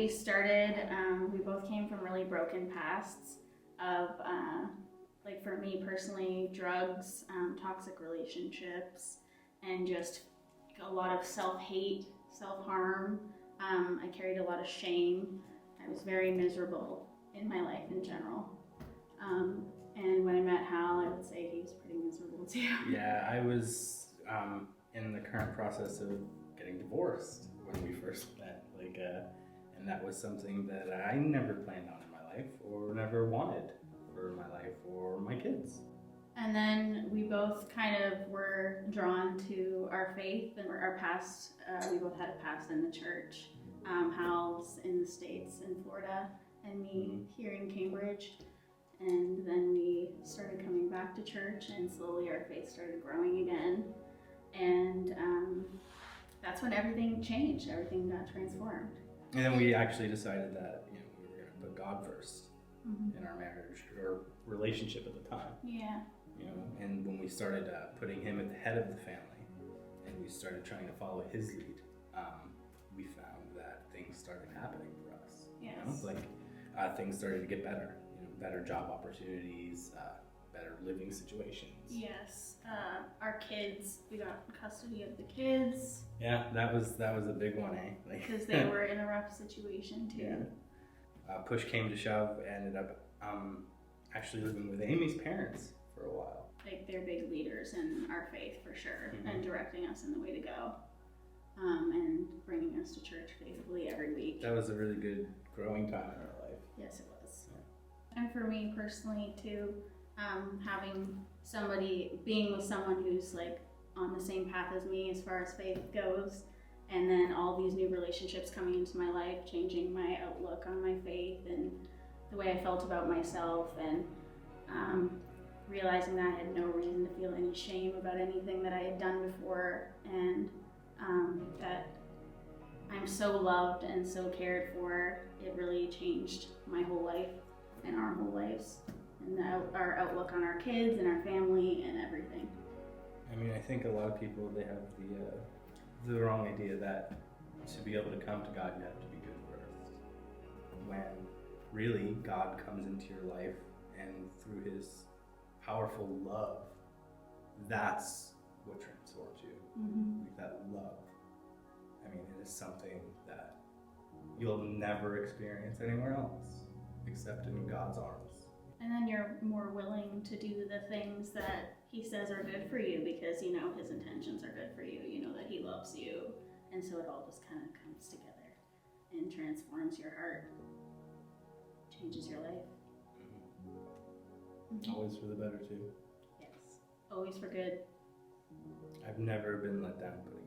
we started, we both came from really broken pasts of, like for me personally, drugs, toxic relationships, and just a lot of self-hate, self-harm. I carried a lot of shame. I was very miserable in my life in general. And when I met Hal, I would say he was pretty miserable too. Yeah, I was in the current process of getting divorced when we first met. And that was something that I never planned on in my life or never wanted for my life or my kids. And then we both kind of were drawn to our faith and our past. We both had a past in the church. Hal's in the States, in Florida, and me here in Cambridge. And then we started coming back to church, and slowly our faith started growing again. And that's when everything changed. Everything got transformed. And then we actually decided that we were going to put God first in our marriage or relationship at the time. Yeah. And when we started putting him at the head of the family, and we started trying to follow his lead, we found that things started happening for us. Yes. Things started to get better. Better job opportunities, better living situations. Yes. Our kids, we got custody of the kids. Yeah, that was a big one, eh? Because they were in a rough situation too. Yeah. Push came to shove, ended up actually living with Amy's parents for a while. Like they're big leaders in our faith for sure, and directing us in the way to go, and bringing us to church faithfully every week. That was a really good growing time in our life. Yes, it was. Yeah. And for me personally too, being with someone who's like on the same path as me as far as faith goes, and then all these new relationships coming into my life, changing my outlook on my faith and the way I felt about myself, and realizing that I had no reason to feel any shame about anything that I had done before, and that I'm so loved and so cared for. It really changed my whole life and our whole lives, and our outlook on our kids and our family and everything. I mean, I think a lot of people, they have the wrong idea that to be able to come to God, you have to be good first. When really God comes into your life, and through his powerful love, that's what transforms you. Like that love. I mean, it is something that you'll never experience anywhere else except in God's arms. And then you're more willing to do the things that he says are good for you, because you know his intentions are good for you. You know that he loves you. And so it all just kind of comes together and transforms your heart, changes your life. Always for the better too. Yes, always for good. I've never been let down putting